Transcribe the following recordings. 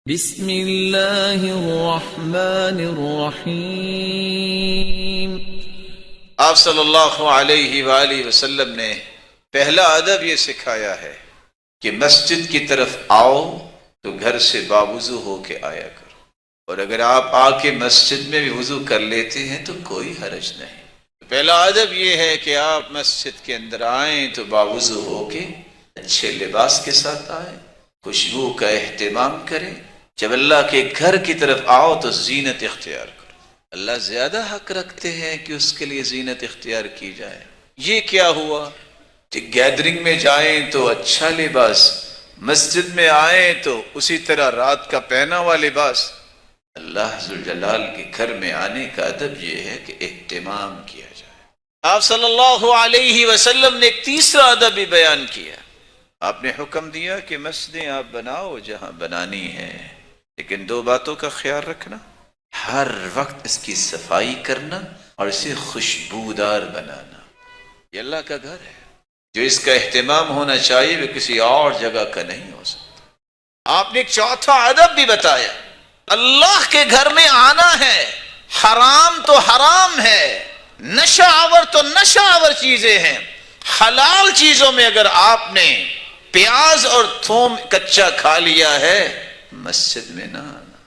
بسم اللہ الرحمن الرحیم۔ آپ صلی اللہ علیہ وآلہ وسلم نے پہلا ادب یہ سکھایا ہے کہ مسجد کی طرف آؤ تو گھر سے باوضو ہو کے آیا کرو، اور اگر آپ آ کے مسجد میں بھی وضو کر لیتے ہیں تو کوئی حرج نہیں۔ پہلا ادب یہ ہے کہ آپ مسجد کے اندر آئیں تو باوضو ہو کے اچھے لباس کے ساتھ آئیں، خوشبو کا اہتمام کریں۔ جب اللہ کے گھر کی طرف آؤ تو زینت اختیار کرو۔ اللہ زیادہ حق رکھتے ہیں کہ اس کے لیے زینت اختیار کی جائے۔ یہ کیا ہوا کہ گیدرنگ میں جائیں تو اچھا لباس، مسجد میں آئیں تو اسی طرح رات کا پہنا ہوا لباس۔ اللہ ذوالجلال کے گھر میں آنے کا ادب یہ ہے کہ اہتمام کیا جائے۔ آپ صلی اللہ علیہ وسلم نے ایک تیسرا ادب بھی بیان کیا۔ آپ نے حکم دیا کہ مسجدیں آپ بناؤ جہاں بنانی ہے، لیکن دو باتوں کا خیال رکھنا، ہر وقت اس کی صفائی کرنا اور اسے خوشبودار بنانا۔ یہ اللہ کا گھر ہے، جو اس کا اہتمام ہونا چاہیے وہ کسی اور جگہ کا نہیں ہو سکتا۔ آپ نے ایک چوتھا ادب بھی بتایا، اللہ کے گھر میں آنا ہے، حرام تو حرام ہے، نشہ آور تو نشہ آور چیزیں ہیں، حلال چیزوں میں اگر آپ نے پیاز اور تھوم کچا کھا لیا ہے مسجد میں نہ آنا،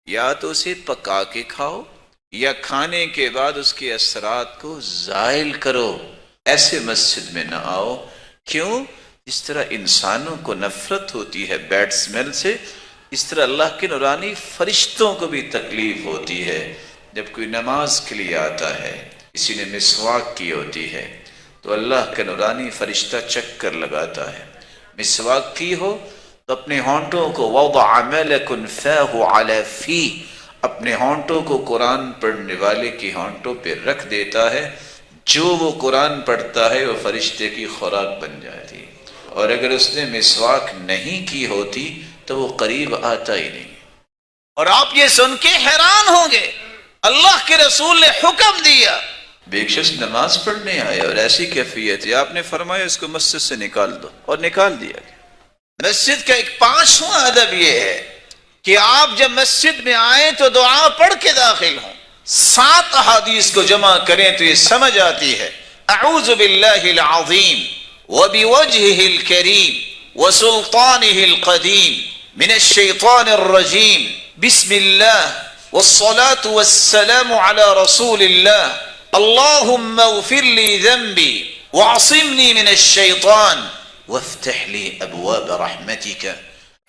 یا تو اسے پکا کے کھاؤ یا کھانے کے بعد اس کے اثرات کو زائل کرو، ایسے مسجد میں نہ آؤ۔ کیوں؟ اس طرح انسانوں کو نفرت ہوتی ہے بیڈ سمیل سے، اس طرح اللہ کے نورانی فرشتوں کو بھی تکلیف ہوتی ہے۔ جب کوئی نماز کے لیے آتا ہے، کسی نے مسواک کی ہوتی ہے تو اللہ کا نورانی فرشتہ چکر لگاتا ہے۔ مسواک کی ہو تو اپنے ہونٹوں کو وضع ملک فاہ علی فی، اپنے ہونٹوں کو قرآن پڑھنے والے کی ہونٹوں پہ رکھ دیتا ہے، جو وہ قرآن پڑھتا ہے وہ فرشتے کی خوراک بن جاتی ہے، اور اگر اس نے مسواک نہیں کی ہوتی تو وہ قریب آتا ہی نہیں۔ اور آپ یہ سن کے حیران ہوں گے، اللہ کے رسول نے حکم دیا، ایک شخص نماز پڑھنے آیا اور ایسی کیفیت ہے، آپ نے فرمایا اس کو مسجد سے نکال دو، اور نکال دیا گیا۔ مسجد کا ایک پانچواں ادب یہ ہے کہ آپ جب مسجد میں آئیں تو دعا پڑھ کے داخل ہوں۔ 7 احادیث کو جمع کریں تو یہ سمجھ آتی ہے۔ اعوذ باللہ العظیم وبوجہہ الکریم وسلطانہ القدیم من الشیطان الرجیم، بسم اللہ والصلاة والسلام علی رسول اللہ، اللہم اغفر لی ذنبی واعصمنی من الشیطان وَافْتَحْ لِي أَبْوَابَ رَحْمَتِكَ۔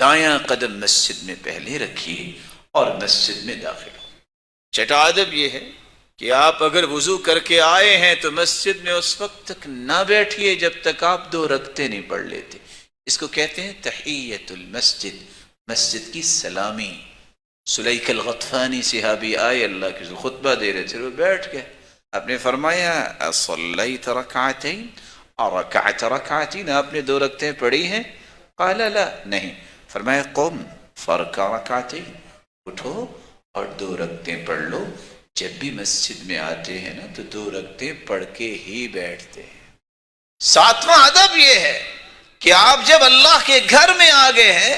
دایاں قدم مسجد میں پہلے رکھیے اور مسجد میں داخل ہو۔ چھٹا ادب یہ ہے کہ آپ اگر وضو کر کے آئے ہیں تو مسجد میں اس وقت تک نہ بیٹھیے جب تک آپ 2 رکعتیں نہیں پڑھ لیتے۔ اس کو کہتے ہیں تحیۃ المسجد، مسجد کی سلامی۔ سلیک الغطفانی صحابی آئے، اللہ کے خطبہ دے رہے تھے، وہ بیٹھ گئے۔ آپ نے فرمایا اصلیت رکعتین رکعت رکعتین، آپ نے 2 رکعتیں پڑھی ہیں؟ قال لا، نہیں۔ فرمایا قم فرکع رکعتین، اٹھو اور 2 رکعتیں پڑھ لو۔ جب بھی مسجد میں آتے ہیں نا تو 2 رکعتیں پڑھ کے ہی بیٹھتے ہیں۔ 7واں ادب یہ ہے کہ آپ جب اللہ کے گھر میں آ گئے ہیں،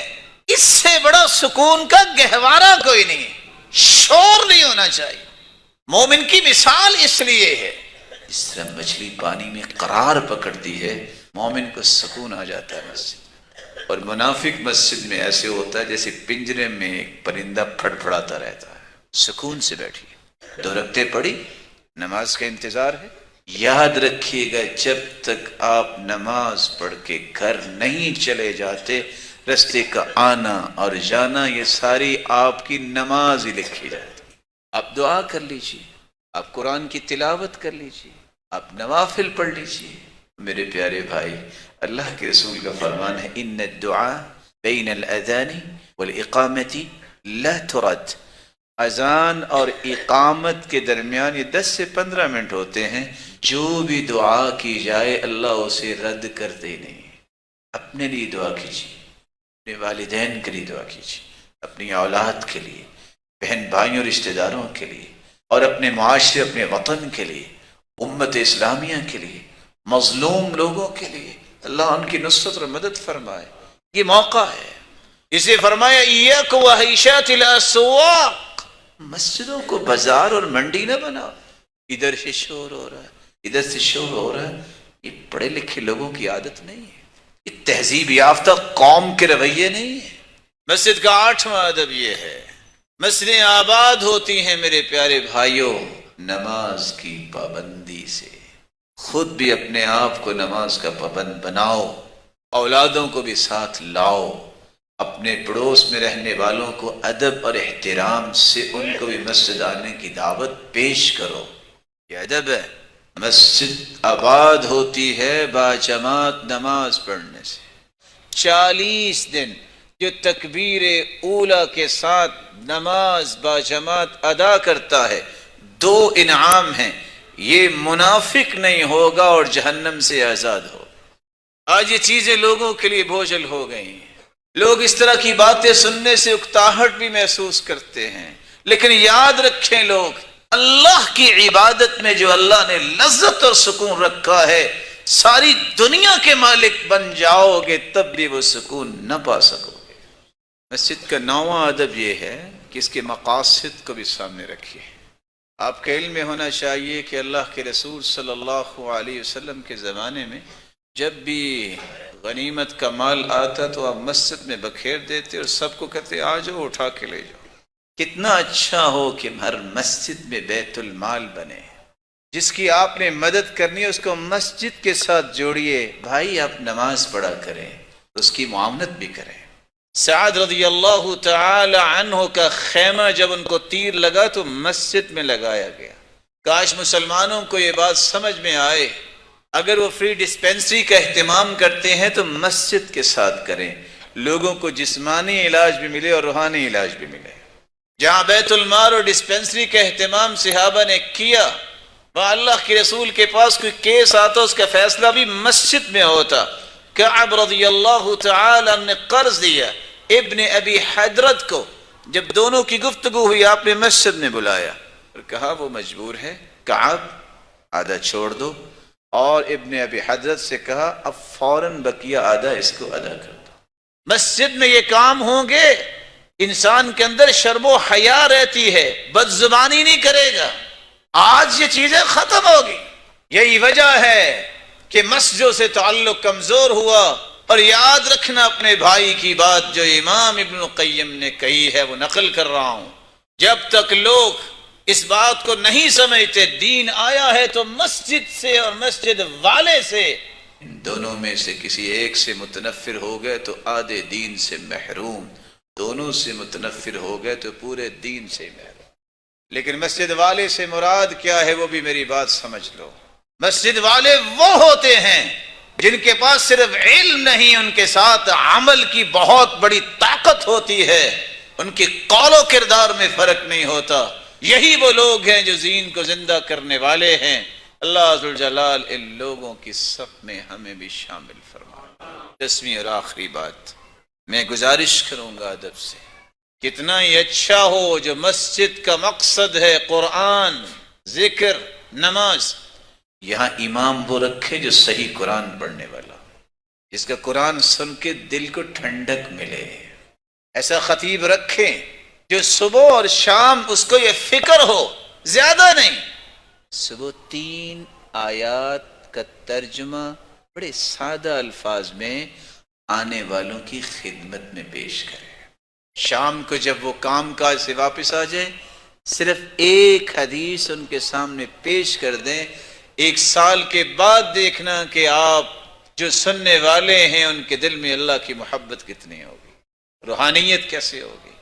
اس سے بڑا سکون کا گہوارہ کوئی نہیں، شور نہیں ہونا چاہیے۔ مومن کی مثال اس لیے ہے، اس طرح مچھلی پانی میں قرار پکڑتی ہے، مومن کو سکون آ جاتا ہے مسجد میں۔ اور منافق مسجد میں ایسے ہوتا ہے جیسے پنجرے میں ایک پرندہ پھڑ پھڑاتا رہتا ہے۔ سکون سے بیٹھیے، 2 رکعتیں پڑھی، نماز کا انتظار ہے۔ یاد رکھیے گا جب تک آپ نماز پڑھ کے گھر نہیں چلے جاتے، رستے کا آنا اور جانا یہ ساری آپ کی نماز ہی لکھی جاتی۔ آپ دعا کر لیجیے، آپ قرآن کی تلاوت کر لیجیے، آپ نوافل پڑھ لیجیے۔ میرے پیارے بھائی، اللہ کے رسول کا فرمان ہے ان الدعاء بین الاذان والاقامت لا ترد، اذان اور اقامت کے درمیان یہ 10 سے 15 منٹ ہوتے ہیں، جو بھی دعا کی جائے اللہ اسے رد کرتے نہیں۔ اپنے لیے دعا کیجیے، اپنے والدین کے لیے دعا کیجیے، اپنی اولاد کے لیے، بہن بھائیوں رشتہ داروں کے لیے، اور اپنے معاشرے، اپنے وطن کے لیے، امت اسلامیہ کے لیے، مظلوم لوگوں کے لیے، اللہ ان کی نصرت اور مدد فرمائے۔ یہ موقع ہے، اسے فرمایا ایاک وحیشات الاسواق، مسجدوں کو بازار اور منڈی نہ بناؤ۔ ادھر سے شور ہو رہا ہے، ادھر سے شور ہو رہا ہے، یہ پڑھے لکھے لوگوں کی عادت نہیں ہے، یہ تہذیب یافتہ قوم کے رویے نہیں ہے۔ مسجد کا 8واں ادب یہ ہے، مسجدیں آباد ہوتی ہیں میرے پیارے بھائیوں نماز کی پابندی سے۔ خود بھی اپنے آپ کو نماز کا پابند بناؤ، اولادوں کو بھی ساتھ لاؤ، اپنے پڑوس میں رہنے والوں کو ادب اور احترام سے ان کو بھی مسجد آنے کی دعوت پیش کرو، یہ ادب ہے۔ مسجد آباد ہوتی ہے باجماعت نماز پڑھنے سے۔ 40 دن جو تکبیر اولیٰ کے ساتھ نماز باجماعت ادا کرتا ہے، 2 انعام ہیں، یہ منافق نہیں ہوگا اور جہنم سے آزاد ہو۔ آج یہ چیزیں لوگوں کے لیے بوجھل ہو گئی ہیں، لوگ اس طرح کی باتیں سننے سے اکتاہٹ بھی محسوس کرتے ہیں، لیکن یاد رکھیں لوگ، اللہ کی عبادت میں جو اللہ نے لذت اور سکون رکھا ہے، ساری دنیا کے مالک بن جاؤ گے تب بھی وہ سکون نہ پا سکو گے۔ مسجد کا 9واں ادب یہ ہے کہ اس کے مقاصد کو بھی سامنے رکھیے۔ آپ کے علم میں ہونا چاہیے کہ اللہ کے رسول صلی اللہ علیہ وسلم کے زمانے میں جب بھی غنیمت کا مال آتا تو آپ مسجد میں بکھیر دیتے اور سب کو کہتے آ جاؤ اٹھا کے لے جاؤ۔ کتنا اچھا ہو کہ ہر مسجد میں بیت المال بنے، جس کی آپ نے مدد کرنی ہے اس کو مسجد کے ساتھ جوڑیے، بھائی آپ نماز پڑھا کریں، اس کی معاونت بھی کریں۔ سعد رضی اللہ تعالی عنہ کا خیمہ جب ان کو تیر لگا تو مسجد میں لگایا گیا۔ کاش مسلمانوں کو یہ بات سمجھ میں آئے، اگر وہ فری ڈسپینسری کا اہتمام کرتے ہیں تو مسجد کے ساتھ کریں، لوگوں کو جسمانی علاج بھی ملے اور روحانی علاج بھی ملے۔ جہاں بیت المال اور ڈسپینسری کا اہتمام صحابہ نے کیا، وہاں اللہ کے رسول کے پاس کوئی کیس آتا اس کا فیصلہ بھی مسجد میں ہوتا۔ کعب رضی اللہ تعالی عنہ نے قرض دیا ابن ابی حضرت کو، جب دونوں کی گفتگو ہوئی آپ نے مسجد میں بلایا اور کہا وہ مجبور ہے، کعب آدھا چھوڑ دو، اور ابن ابی حضرت سے کہا اب فوراً بقیہ آدھا اس کو ادا کر دو۔ مسجد میں یہ کام ہوں گے، انسان کے اندر شرم و حیا رہتی ہے، بد زبانی نہیں کرے گا۔ آج یہ چیزیں ختم ہوگی، یہی وجہ ہے کہ مسجدوں سے تعلق کمزور ہوا۔ اور یاد رکھنا اپنے بھائی کی بات جو امام ابن القیم نے کہی ہے، وہ نقل کر رہا ہوں، جب تک لوگ اس بات کو نہیں سمجھتے دین آیا ہے تو مسجد سے اور مسجد والے سے، ان دونوں میں سے کسی ایک سے متنفر ہو گئے تو آدھے دین سے محروم، دونوں سے متنفر ہو گئے تو پورے دین سے محروم۔ لیکن مسجد والے سے مراد کیا ہے وہ بھی میری بات سمجھ لو۔ مسجد والے وہ ہوتے ہیں جن کے پاس صرف علم نہیں، ان کے ساتھ عمل کی بہت بڑی طاقت ہوتی ہے، ان کی قول و کردار میں فرق نہیں ہوتا۔ یہی وہ لوگ ہیں جو دین کو زندہ کرنے والے ہیں۔ اللہ ذوالجلال ان لوگوں کی صف میں ہمیں بھی شامل فرمائے۔ 10ویں اور آخری بات میں گزارش کروں گا ادب سے، کتنا ہی اچھا ہو جو مسجد کا مقصد ہے قرآن، ذکر، نماز، یہاں امام وہ رکھے جو صحیح قرآن پڑھنے والا، جس کا قرآن سن کے دل کو ٹھنڈک ملے۔ ایسا خطیب رکھیں جو صبح اور شام اس کو یہ فکر ہو، زیادہ نہیں، صبح 3 آیات کا ترجمہ بڑے سادہ الفاظ میں آنے والوں کی خدمت میں پیش کرے۔ شام کو جب وہ کام کاج سے واپس آ جائے، صرف ایک حدیث ان کے سامنے پیش کر دیں۔ 1 سال کے بعد دیکھنا کہ آپ جو سننے والے ہیں ان کے دل میں اللہ کی محبت کتنی ہوگی، روحانیت کیسے ہوگی۔